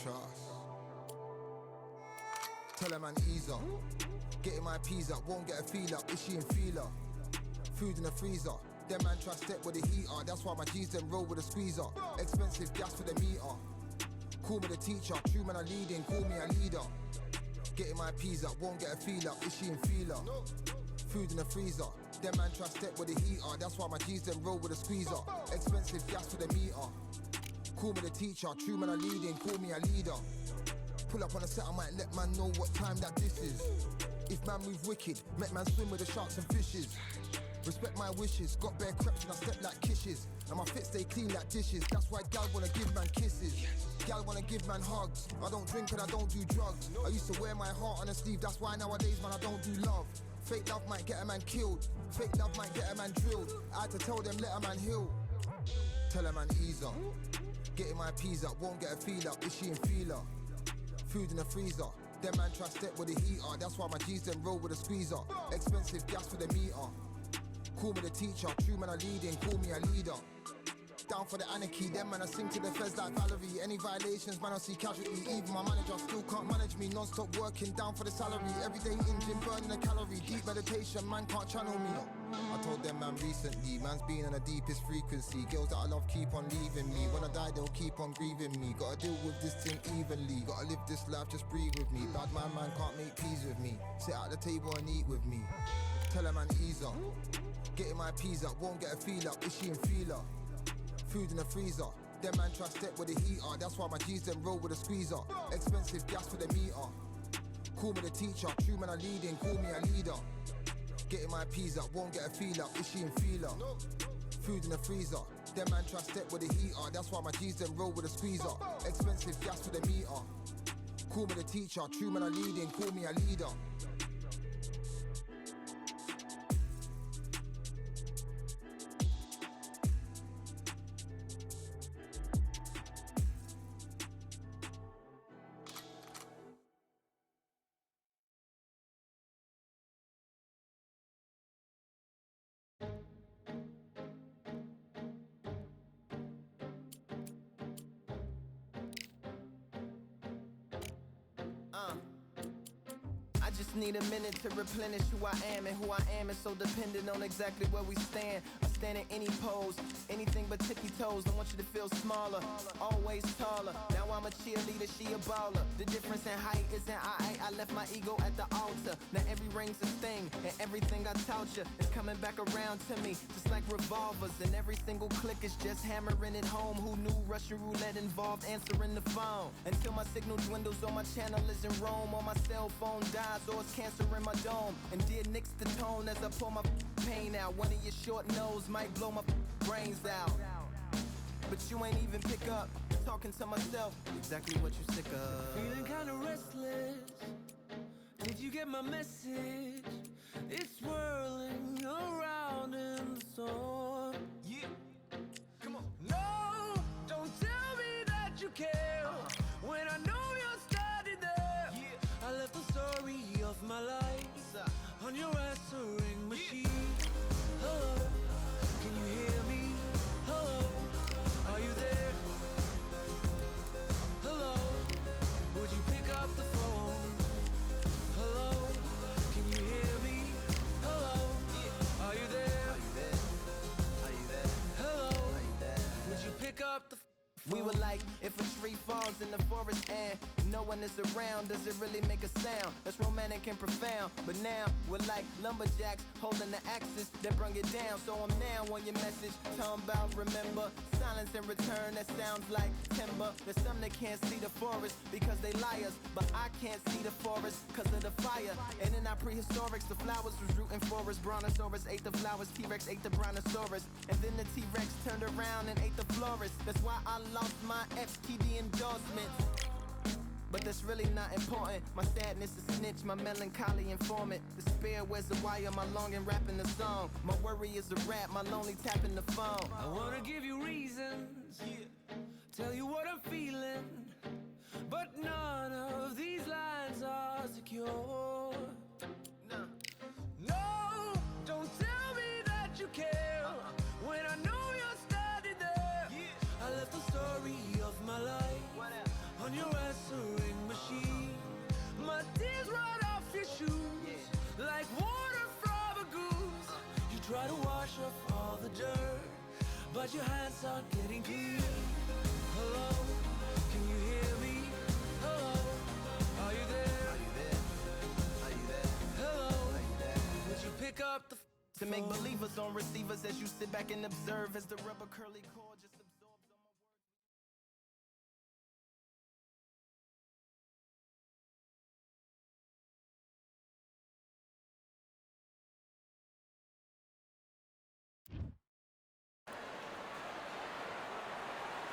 Trust. Tell a man ease up. Getting my peas up, won't get a feel up. Is she in feeler? Food in the freezer. Them man try step with the heater. That's why my G's them roll with a squeezer. Expensive gas for the meter. Call me the teacher. True man I leading, call me a leader. Getting my peas up, won't get a feel up. Is she in feeler? Food in the freezer. Them man try step with the heater. That's why my G's them roll with a squeezer. Expensive gas for the meter. Call me the teacher. True man I leading, call me a leader. Pull up on a set, I might let man know what time that this is. If man move wicked, make man swim with the sharks and fishes. Respect my wishes, got bare creps and I step like kisses. And my fit stay clean like dishes, that's why gal wanna give man kisses. Gal wanna give man hugs, I don't drink and I don't do drugs. I used to wear my heart on a sleeve, that's why nowadays man I don't do love. Fake love might get a man killed, fake love might get a man drilled. I had to tell them let a man heal. Tell a man ease up, getting my peas up, won't get a feel up, is she in feeler? Food in the freezer, them man try step with the heater. That's why my G's them roll with a squeezer. Expensive gas for the meter. Call me the teacher, true man I leading, call me a leader. Down for the anarchy, them man I sing to the feds like Valerie. Any violations, man I see casualty. Even my manager still can't manage me. Non-stop working, down for the salary. Everyday engine, burning a calorie. Deep meditation, man can't channel me. I told them man recently, man's been on the deepest frequency. Girls that I love keep on leaving me. When I die they'll keep on grieving me. Gotta deal with this thing evenly. Gotta live this life, just breathe with me. Bad man can't make peace with me. Sit at the table and eat with me. Tell a man ease up. Getting my peas up, won't get a feel up, is she in feeler? Food in the freezer, them man try step with the heater. That's why my G's them roll with a squeezer. Expensive gas for the meter. Call me the teacher, true man I leading, call me a leader. Getting my peas up, won't get a feel up, is she in feeler? Food in the freezer, them man try step with the heater. That's why my G's them roll with a squeezer. Expensive gas for the meter. Call me the teacher, true man I leading, call me a leader. I just need a minute to replenish who I am, and who I am is so dependent on exactly where we stand. I stand in any pose, anything but tippy toes. I want you to feel smaller, always taller. Now I'm a cheerleader, she a baller. The difference in height isn't I left my ego at the altar. Now every ring's a thing, and everything I taught you is coming back around to me, just like revolvers. And every single click is just hammering it home. Who knew Russian roulette involved answering the phone? Until my signal dwindles or my channel is in Rome, or my cell phone dies, or it's cancer in my dome. And dear nicks the tone as I pour my pain out. One of your short nose might blow my brains out, but you ain't even pick up. Talking to myself, exactly what you sick of. Feeling kinda restless. Did you get my message? It's swirling around in the storm. Yeah, come on. No, don't tell me that you care when I know you're standing there. Yeah. I left the story of my life on your answering machine. Hello, can you hear me? Hello, are you there? Hello, would you pick up the phone? Hello, can you hear me? Hello, are you there? Are you there? Hello, would you pick up the phone? We were like, if a tree falls in the forest and no one is around, does it really make a sound? That's romantic and profound. But now we're like lumberjacks holding the axes that bring it down. So I'm now on your message, talking about remember. Silence in return, that sounds like timber. There's some that can't see the forest because they liars, but I can't see the forest cause of the fire. And in our prehistorics, the flowers was rooting for us. Brontosaurus ate the flowers, T-Rex ate the brontosaurus. And then the T-Rex turned around and ate the florist. That's why I lost my FTD endorsements, but that's really not important. My sadness is snitch, my melancholy informant. Despair wears a wire, my longing rapping the song. My worry is a rap, my lonely tapping the phone. I wanna give you reasons, tell you what I'm feeling, but none of these lines are secure. No, don't tell me that you care when I know you're standing there. I left the story of my life on on your wrestling machine. My tears run off your shoes like water from a goose. You try to wash off all the dirt, but your hands aren't getting clean. Hello, can you hear me? Hello, are you there? Are you there? Are you there? Hello, Are you there? would you pick up the To make believers on receivers as you sit back and observe as the rubber curly cord just absorbs all my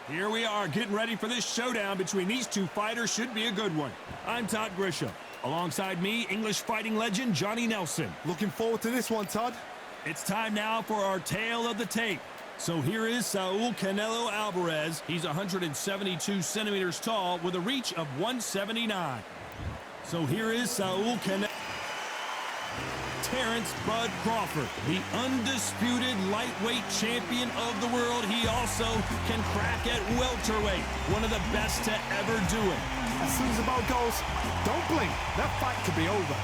words. Here we are, getting ready for this showdown between these two fighters. Should be a good one. I'm Todd Grisham. Alongside me, English fighting legend Johnny Nelson. Looking forward to this one, Todd. It's time now for our tale of the tape. So here is Saul Canelo Alvarez. He's 172 centimeters tall with a reach of 179. So here is Saul Canelo. Terrence Bud Crawford, the undisputed lightweight champion of the world. He also can crack at welterweight, one of the best to ever do it. As soon as the ball goes, don't blink. That fight could be over.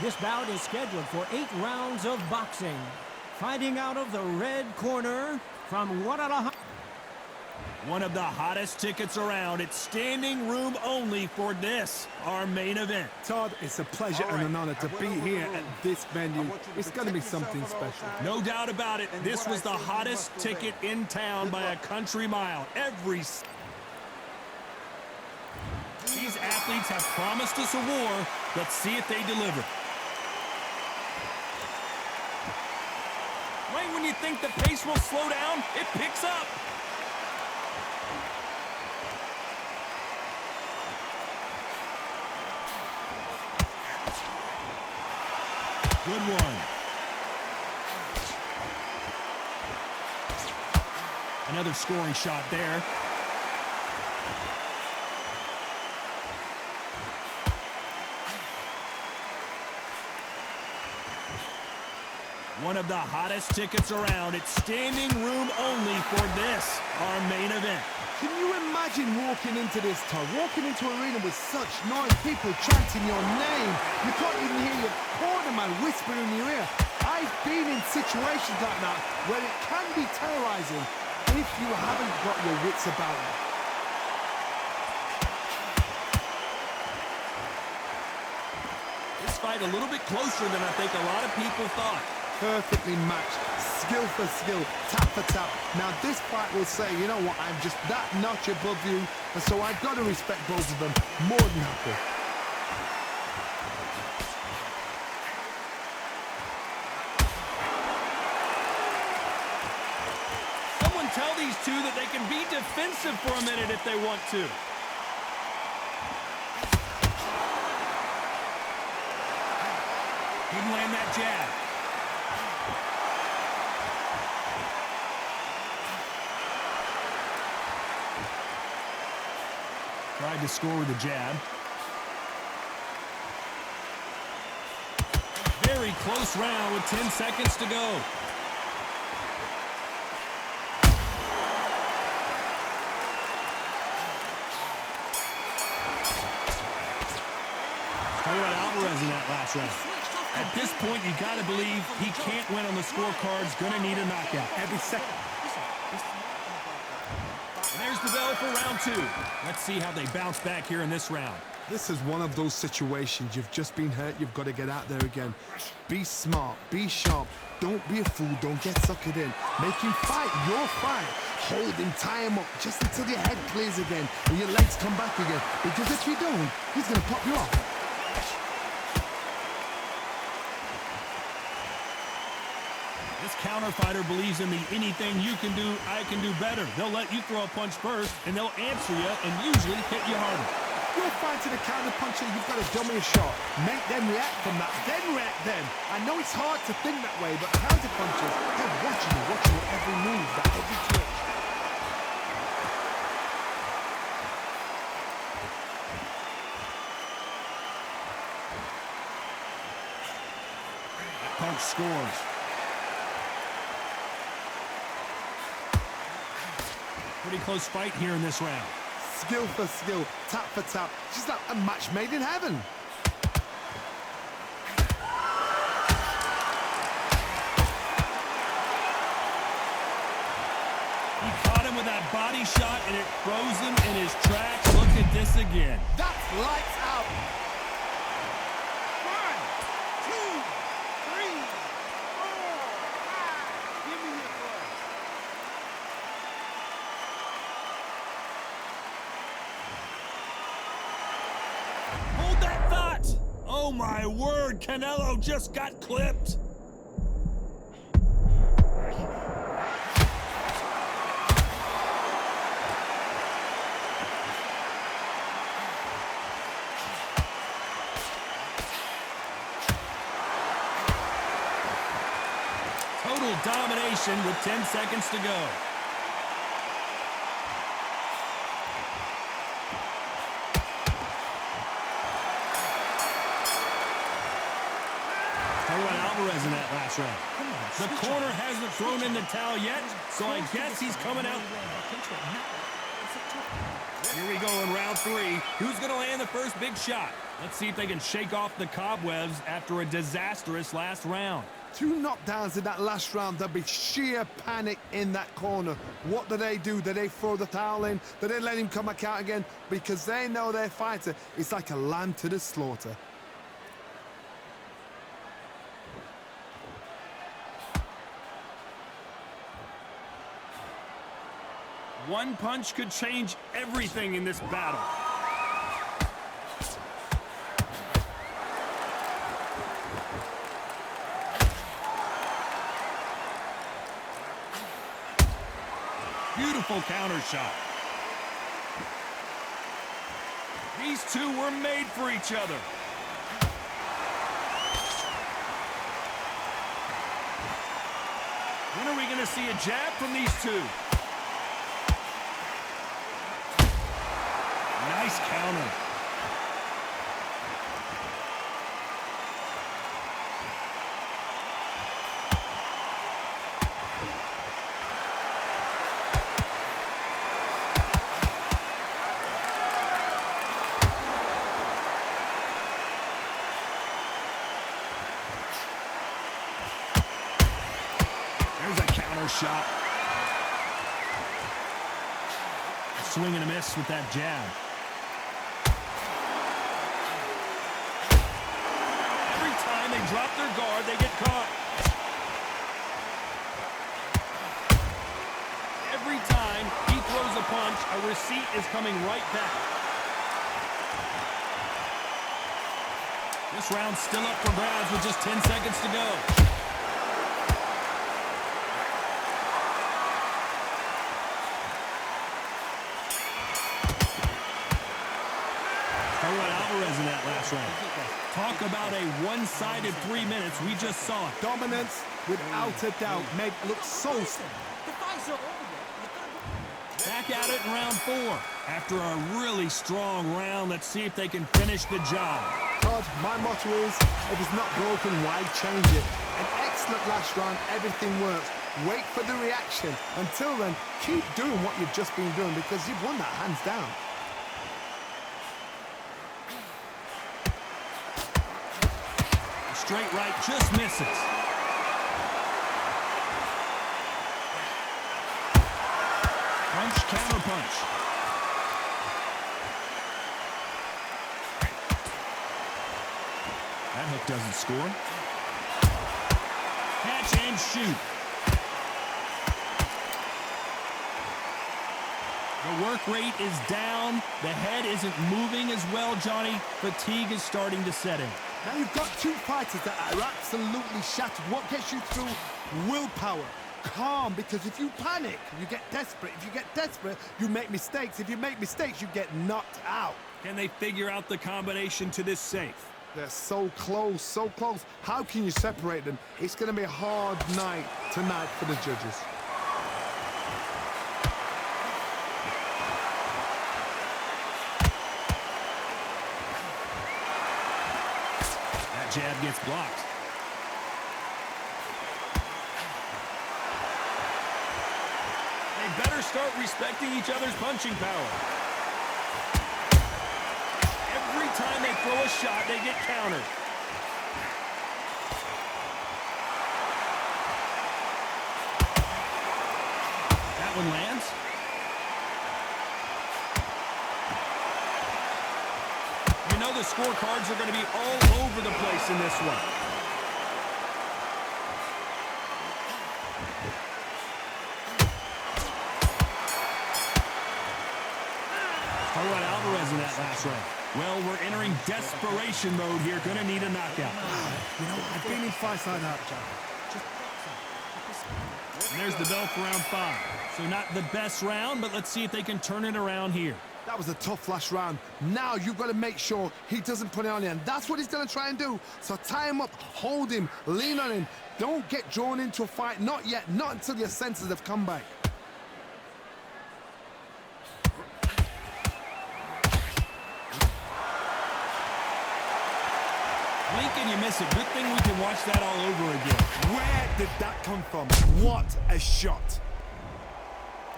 This bout is scheduled for 8 rounds of boxing. Fighting out of the red corner from Guadalajara. One of the hottest tickets around. It's standing room only for this, our main event. Todd, it's a pleasure and an honor to be here at this venue. It's going to be something special. No doubt about it, this was the hottest ticket in town by a country mile. These athletes have promised us a war. Let's see if they deliver. Right when you think the pace will slow down, it picks up. Good one. Another scoring shot there. One of the hottest tickets around. It's standing room only for this, our main event. Can you imagine walking into this, Todd? Walking into an arena with such noise, people chanting your name. You can't even hear your cornerman whispering in your ear. I've been in situations like that where it can be terrorizing if you haven't got your wits about you. This fight a little bit closer than I think a lot of people thought. Perfectly matched, skill for skill, tap for tap. Now this fight will say, you know what, I'm just that notch above you, and so I've got to respect both of them more than happy. Someone tell these two that they can be defensive for a minute if they want to. Didn't land that jab. Tried to score with a jab. Very close round with 10 seconds to go. Talk about Alvarez in that last round. At this point, you got to believe he can't win on the scorecards. Going to need a knockout. Every second. And there's the bell for round 2. Let's see how they bounce back here in this round. This is one of those situations. You've just been hurt. You've got to get out there again. Be smart. Be sharp. Don't be a fool. Don't get suckered in. Make him fight your fight. Hold him. Tie him up just until your head clears again and your legs come back again. Because if you don't, he's going to pop you off. This counter fighter believes in the anything you can do, I can do better. They'll let you throw a punch first, and they'll answer you and usually hit you harder. You're fighting a counter puncher, you've got to dummy a shot. Make them react from that, then react then. I know it's hard to think that way, but counter punchers, they're watching your every move, that every twitch. punch scores. Pretty close fight here in this round. Skill for skill, tap for tap. Just like a match made in heaven. He caught him with that body shot, and it froze him in his tracks. Look at this again. That's lights out. 1, 2, 3, 4, 5. Give me your boy. Hold that thought! Oh my word, Canelo just got clipped. Total domination with 10 seconds to go. Alvarez in that last round. The corner hasn't thrown in the towel yet, so I guess he's coming out. Here we go in round 3. Who's going to land the first big shot? Let's see if they can shake off the cobwebs after a disastrous last round. 2 knockdowns in that last round. There'll be sheer panic in that corner. What do? Do they throw the towel in? Do they let him come back out again? Because they know their fighter is like a lamb to the slaughter. One punch could change everything in this battle. Beautiful counter shot. These two were made for each other. When are we going to see a jab from these two? Nice counter. There's a counter shot. A swing and a miss with that jab. They drop their guard, they get caught. Every time he throws a punch, a receipt is coming right back. This round's still up for grabs with just 10 seconds to go. Alvarez in that last round. Talk about a one-sided 3 minutes. We just saw it. Dominance, without a doubt, made it look so simple. Back at it in round 4. After a really strong round, let's see if they can finish the job. Todd, my motto is, if it's not broken, why change it? An excellent last round, everything works. Wait for the reaction. Until then, keep doing what you've just been doing because you've won that hands down. Straight right just misses. Punch, counter punch. That hook doesn't score. Catch and shoot. The work rate is down. The head isn't moving as well, Johnny. Fatigue is starting to set in. Now you've got 2 fighters that are absolutely shattered. What gets you through? Willpower. Calm, because if you panic, you get desperate. If you get desperate, you make mistakes. If you make mistakes, you get knocked out. Can they figure out the combination to this safe? They're so close, so close. How can you separate them? It's going to be a hard night tonight for the judges. Jab gets blocked. They better start respecting each other's punching power. Every time they throw a shot, they get countered. That one lands. You know the scorecards are going to be all over the place in this one. How about Alvarez in that last round? Well, we're entering desperation mode here. Going to need a knockout. You know, I've been in fights like that. And there's the bell for round 5. So not the best round, but let's see if they can turn it around here. That was a tough last round. Now you've got to make sure he doesn't put it on you, and that's what he's going to try and do. So tie him up, hold him, lean on him. Don't get drawn into a fight. Not yet. Not until your senses have come back. Blink and you miss it. Good thing we can watch that all over again. Where did that come from? What a shot.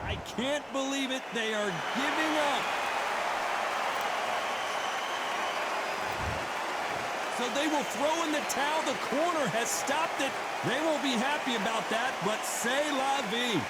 I can't believe it. They are giving up. So they will throw in the towel. The corner has stopped it. They won't be happy about that, but c'est la vie.